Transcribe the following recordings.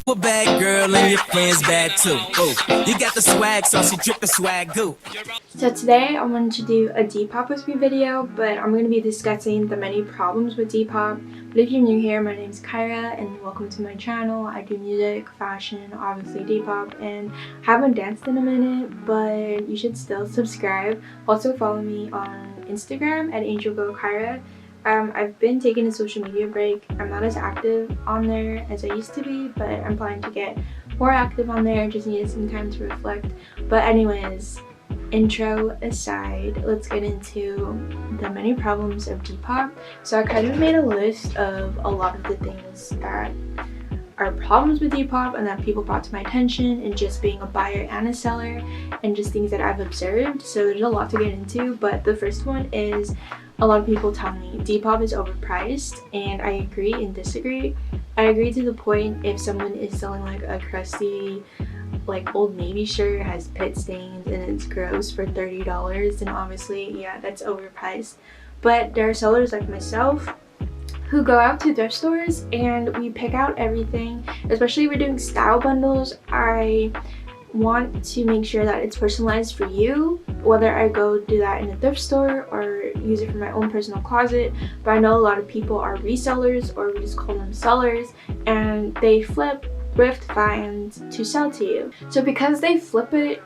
A bad girl and your friends bad too. Ooh, you got the swag, so she drippin' swag goo. So today I wanted to do a Depop with me video, but I'm going to be discussing the many problems with Depop. But if you're new here, my name is Kyra and welcome to my channel. I do music, fashion, obviously Depop, and haven't danced in a minute, but you should still subscribe. Also follow me on Instagram at AngelGirlKyra. I've been taking a social media break. I'm not as active on there as I used to be, but I'm planning to get more active on there. Just needed some time to reflect. But anyways, intro aside, let's get into the many problems of Depop. So I kind of made a list of a lot of the things that are problems with Depop and that people brought to my attention, and just being a buyer and a seller, and just things that I've observed. So there's a lot to get into, but the first one is a lot of people tell me Depop is overpriced, and I agree and disagree. I agree to the point if someone is selling like a crusty like Old Navy shirt, has pit stains, and it's gross for $30, then obviously yeah, that's overpriced. But there are sellers like myself who go out to thrift stores and we pick out everything, especially if we're doing style bundles. I want to make sure that it's personalized for you, whether I go do that in a thrift store or use it for my own personal closet. But I know a lot of people are resellers, or we just call them sellers, and they flip thrift finds to sell to you. So because they flip it,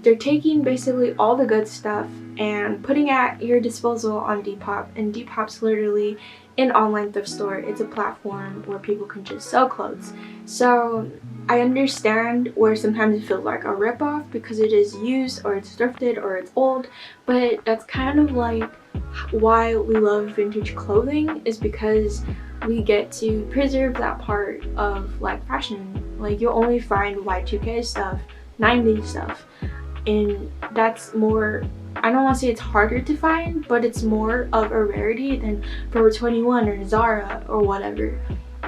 they're taking basically all the good stuff and putting at your disposal on Depop. And Depop's literally an online thrift store. It's a platform where people can just sell clothes. So I understand where sometimes it feels like a ripoff because it is used, or it's thrifted, or it's old, but that's kind of like why we love vintage clothing, is because we get to preserve that part of like fashion. Like you'll only find Y2K stuff, 90s stuff, and that's more, I don't want to say it's harder to find, but it's more of a rarity than Forever 21 or Zara or whatever.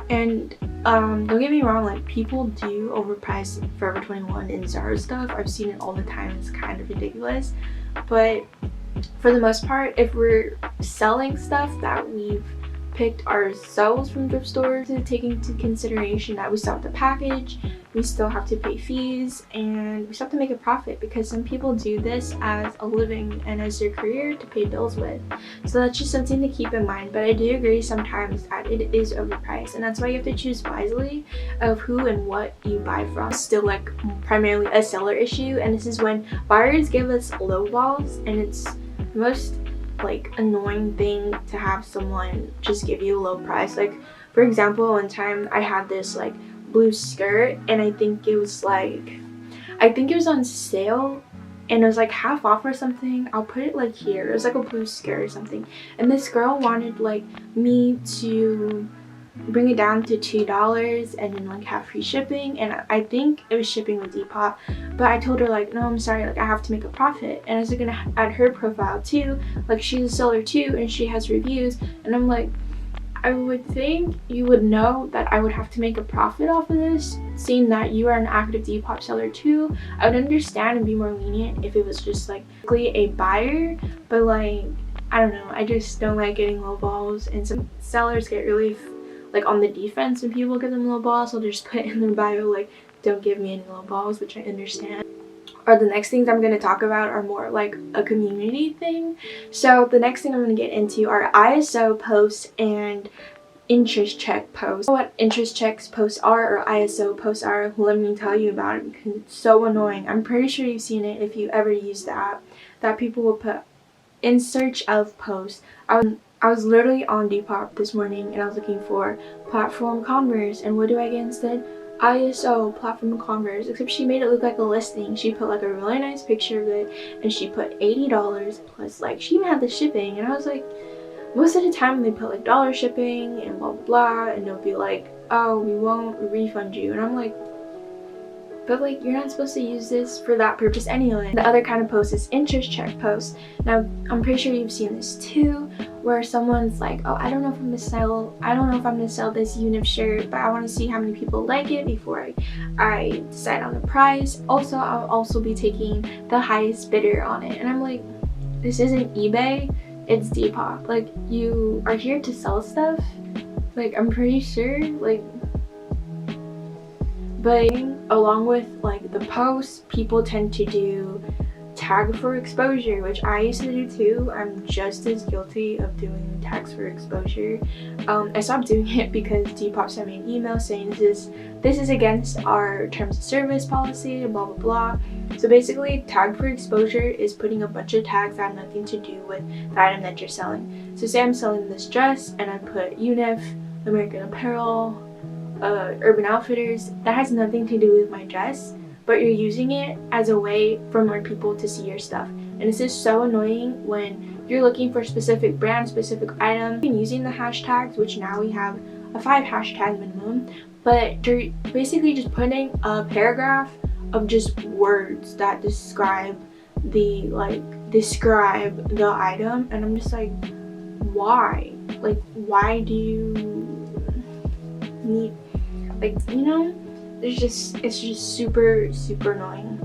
And don't get me wrong, like people do overprice Forever 21 and Zara stuff. I've seen it all the time. It's kind of ridiculous, but for the most part, if we're selling stuff that we've picked ourselves from thrift stores, to take into consideration that we still have to package, we still have to pay fees, and we still have to make a profit, because some people do this as a living and as their career to pay bills with. So that's just something to keep in mind. But I do agree sometimes that it is overpriced, and that's why you have to choose wisely of who and what you buy from. It's still like primarily a seller issue, and this is when buyers give us low balls, and it's the most like annoying thing to have someone just give you a low price. Like for example, one time I had this like blue skirt, and I think it was on sale, and it was like half off or something. I'll put it like here. It was like a blue skirt or something, and this girl wanted like me to bring it down to $2 and then like have free shipping, and I think it was shipping with Depop, but I told her like, no, I'm sorry, like I have to make a profit. And I was gonna add her profile too, like she's a seller too and she has reviews, and I'm like, I would think you would know that I would have to make a profit off of this, seeing that you are an active Depop seller too. I would understand and be more lenient if it was just like a buyer, but like I don't know, I just don't like getting low balls, and some sellers get really like on the defense when people give them low balls, so they'll just put in their bio like, don't give me any low balls, which I understand. Or the next things I'm going to talk about are more like a community thing. So the next thing I'm going to get into are ISO posts and interest check posts. What interest checks posts are, or ISO posts are, let me tell you about it because it's so annoying. I'm pretty sure you've seen it if you ever use the app, that people will put in search of posts. I was literally on Depop this morning and I was looking for platform commerce, and what do I get instead? ISO platform commerce, except she made it look like a listing. She put like a really nice picture of it, and she put $80 plus, like she even had the shipping, and I was like, most of the time they put like dollar shipping and blah blah blah, and they'll be like, oh, we won't refund you, and I'm like, but like you're not supposed to use this for that purpose anyway. The other kind of post is interest check post. Now I'm pretty sure you've seen this too, where someone's like, oh, I don't know if I'm gonna sell this unit shirt, but I want to see how many people like it before I decide on the price. Also, I'll also be taking the highest bidder on it, and I'm like, this isn't eBay, it's Depop. Like you are here to sell stuff. Like I'm pretty sure like But along with like the posts, people tend to do tag for exposure, which I used to do too. I'm just as guilty of doing tags for exposure. I stopped doing it because Depop sent me an email saying this is against our terms of service policy, blah blah blah. So basically, tag for exposure is putting a bunch of tags that have nothing to do with the item that you're selling. So say I'm selling this dress and I put UNIF, American Apparel, Urban Outfitters. That has nothing to do with my dress, but you're using it as a way for more people to see your stuff. And this is so annoying when you're looking for specific brands, specific items, and using the hashtags, which now we have a 5 hashtag minimum, but you're basically just putting a paragraph of just words that describe the item, and I'm just like, why? Like, why do you need, like, you know? It's just super annoying.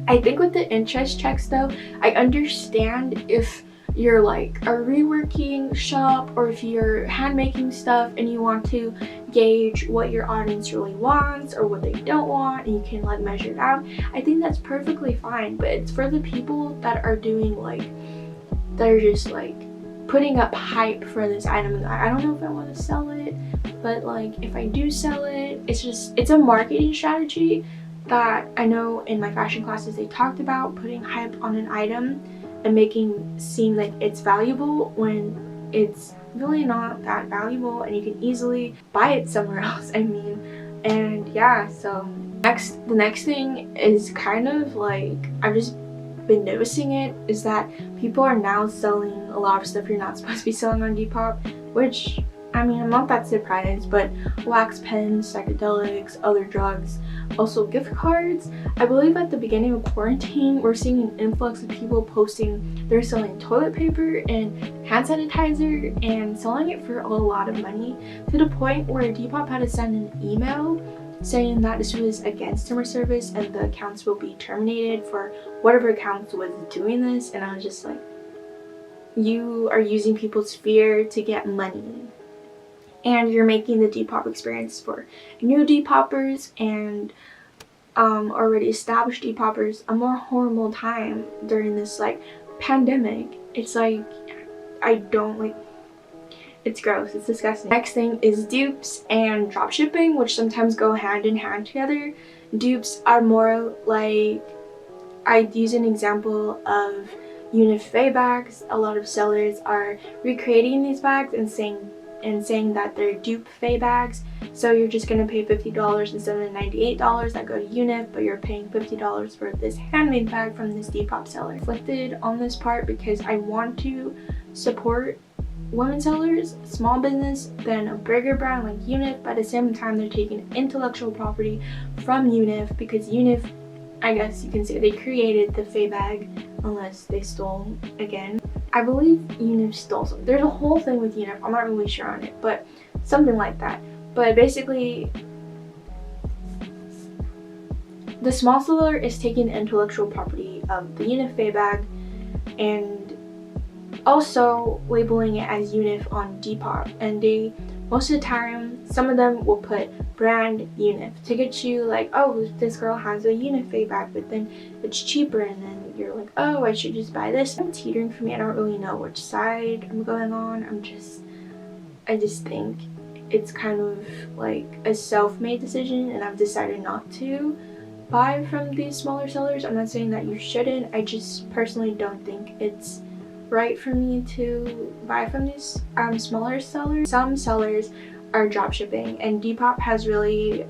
I think with the interest checks though, I understand if you're like a reworking shop or if you're hand making stuff and you want to gauge what your audience really wants or what they don't want, and you can like measure it out. I think that's perfectly fine, but it's for the people that are doing like, they're just like putting up hype for this item. I don't know if I want to sell it, but like if I do sell it, it's a marketing strategy that I know in my fashion classes they talked about, putting hype on an item and making seem like it's valuable when it's really not that valuable and you can easily buy it somewhere else. I mean, and yeah, so the next thing is kind of like, I've just been noticing it, is that people are now selling a lot of stuff you're not supposed to be selling on Depop, which, I mean, I'm not that surprised, but wax pens, psychedelics, other drugs, also gift cards. I believe at the beginning of quarantine, we're seeing an influx of people posting they're selling toilet paper and hand sanitizer and selling it for a lot of money, to the point where Depop had to send an email saying that this was against term of service and the accounts will be terminated for whatever accounts was doing this. And I was just like, you are using people's fear to get money, and you're making the Depop experience for new Depoppers and already established Depoppers a more horrible time during this like pandemic. It's like, I don't like, it's gross, it's disgusting. Next thing is dupes and dropshipping, which sometimes go hand in hand together. Dupes are more like, I'd use an example of UNIF bags. A lot of sellers are recreating these bags and saying that they're dupe Faye bags. So you're just gonna pay $50 instead of the $98 that go to UNIF, but you're paying $50 for this handmade bag from this Depop seller. Conflicted on this part because I want to support women sellers, small business, than a bigger brand like UNIF, but at the same time they're taking intellectual property from UNIF, because UNIF, I guess you can say, they created the Faye bag, unless they stole again. I believe UNIF stole some. There's a whole thing with UNIF, I'm not really sure on it, but something like that. But basically, the small seller is taking the intellectual property of the UNIF Faye bag and also labeling it as UNIF on Depop, and they, most of the time, some of them will put brand UNIF to get you like, oh, this girl has a UNIF Faye bag, but then it's cheaper, and then you're like, oh, I should just buy this. It's teetering for me. I don't really know which side I'm going on. I just think it's kind of like a self-made decision, and I've decided not to buy from these smaller sellers. I'm not saying that you shouldn't. I just personally don't think it's right for me to buy from these smaller sellers. Some sellers are dropshipping, and Depop has really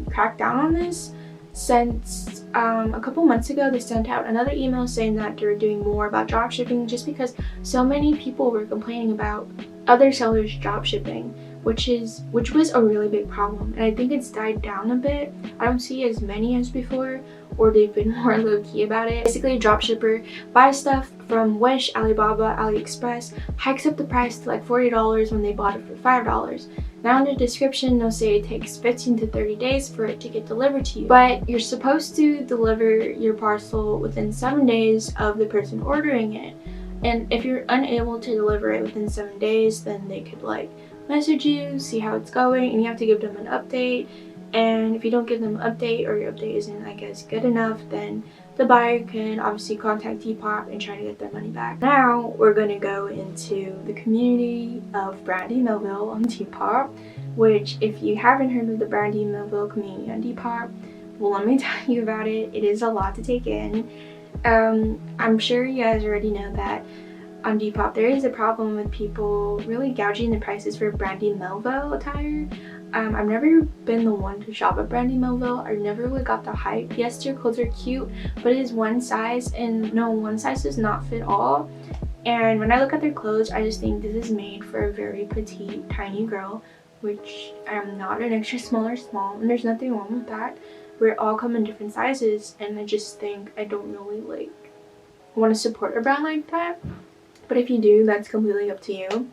cracked down on this. Since a couple months ago, they sent out another email saying that they're doing more about dropshipping, just because so many people were complaining about other sellers dropshipping, which was a really big problem, and I think it's died down a bit. I don't see as many as before, or they've been more low-key about it. Basically, a dropshipper buys stuff from Wish, Alibaba, AliExpress, hikes up the price to like $40 when they bought it for $5. Now in the description, they'll say it takes 15 to 30 days for it to get delivered to you, but you're supposed to deliver your parcel within 7 days of the person ordering it. And if you're unable to deliver it within 7 days, then they could like message you, see how it's going, and you have to give them an update. And if you don't give them an update, or your update isn't, I guess, good enough, then the buyer can obviously contact Depop and try to get their money back. Now we're going to go into the community of Brandy Melville on Depop, which, if you haven't heard of the Brandy Melville community on Depop, well, let me tell you about it. It is a lot to take in. I'm sure you guys already know that on Depop there is a problem with people really gouging the prices for Brandy Melville attire. I've never been the one to shop at Brandy Melville. I never really got the hype. Yes, their clothes are cute, but it is one size, and no, one size does not fit all. And when I look at their clothes, I just think this is made for a very petite, tiny girl, which I'm not an extra small or small, and there's nothing wrong with that. We all come in different sizes, and I just think I don't really want to support a brand like that. But if you do, that's completely up to you.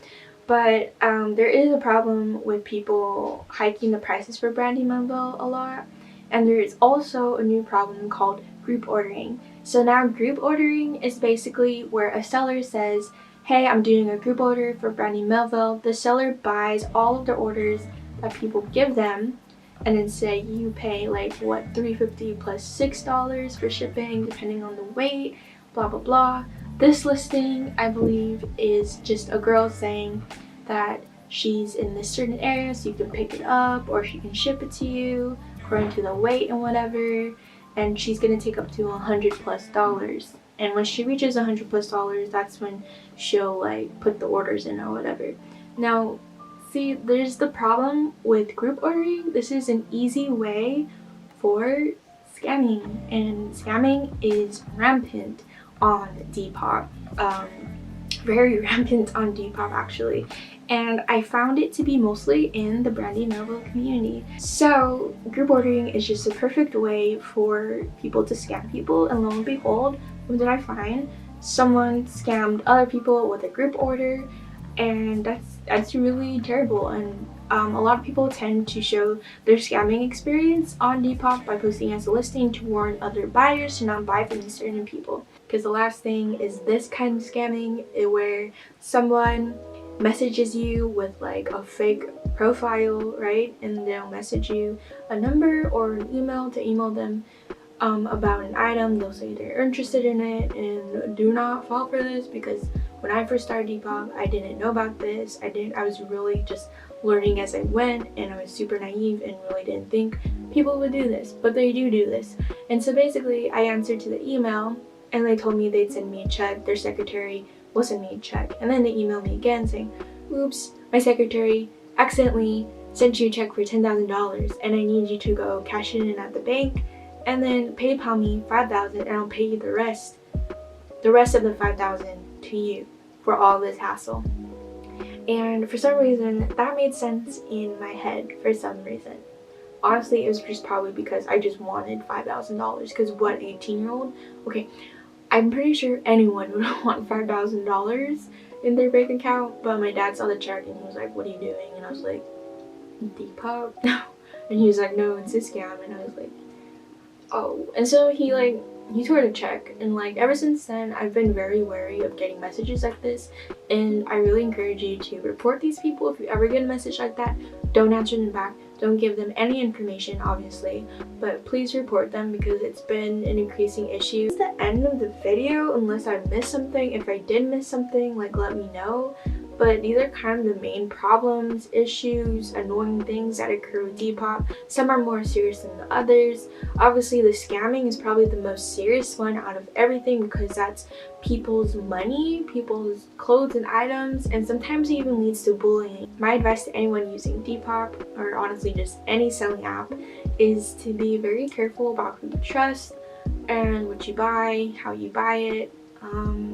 But there is a problem with people hiking the prices for Brandy Melville a lot. And there is also a new problem called group ordering. So now group ordering is basically where a seller says, hey, I'm doing a group order for Brandy Melville. The seller buys all of the orders that people give them, and then say you pay like what, $3.50 plus $6 for shipping depending on the weight, blah blah blah. This listing, I believe, is just a girl saying that she's in this certain area, so you can pick it up, or she can ship it to you according to the weight and whatever, and she's gonna take up to $100+. And when she reaches $100+, that's when she'll like put the orders in or whatever. Now, see, there's the problem with group ordering. This is an easy way for scamming, and scamming is rampant on Depop. Very rampant on Depop actually, and I found it to be mostly in the Brandy Melville community. So group ordering is just a perfect way for people to scam people, and lo and behold, what did I find? Someone scammed other people with a group order, and that's really terrible. And a lot of people tend to show their scamming experience on Depop by posting as a listing to warn other buyers to not buy from these certain people. Because the last thing is this kind of scamming, where someone messages you with like a fake profile, right? And they'll message you a number or an email to email them about an item. They'll say they're interested in it, and do not fall for this, because when I first started Depop, I didn't know about this. I was really just learning as I went, and I was super naive and really didn't think people would do this, but they do this. And so basically I answered to the email, and they told me they'd send me a check. Their secretary will send me a check, and then they emailed me again saying, oops, my secretary accidentally sent you a check for $10,000, and I need you to go cash it in at the bank, and then PayPal me $5,000, and I'll pay you the rest of the $5,000 to you for all this hassle. And for some reason that made sense in my head. For some reason, honestly, it was just probably because I just wanted $5,000, because what 18-year-old, okay, I'm pretty sure anyone would want $5,000 in their bank account. But my dad saw the check and he was like, what are you doing? And I was like, Depop? No. And he was like, no, it's a scam. And I was like, oh. And so he tore the check, and like ever since then I've been very wary of getting messages like this, and I really encourage you to report these people. If you ever get a message like that, don't answer them back, don't give them any information obviously, but please report them, because it's been an increasing issue. This is the end of the video, unless I missed something. If I did miss something, like, let me know. But these are kind of the main problems, issues, annoying things that occur with Depop. Some are more serious than the others. Obviously, the scamming is probably the most serious one out of everything, because that's people's money, people's clothes and items, and sometimes it even leads to bullying. My advice to anyone using Depop, or honestly just any selling app, is to be very careful about who you trust and what you buy, how you buy it.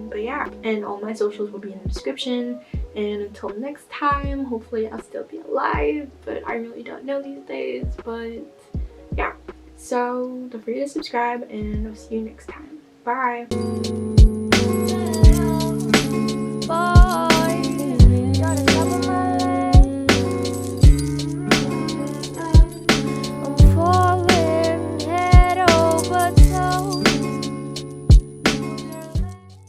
But yeah, and all my socials will be in the description. And until next time, hopefully I'll still be alive, but I really don't know these days. But yeah, so don't forget to subscribe, and I'll see you next time. Bye.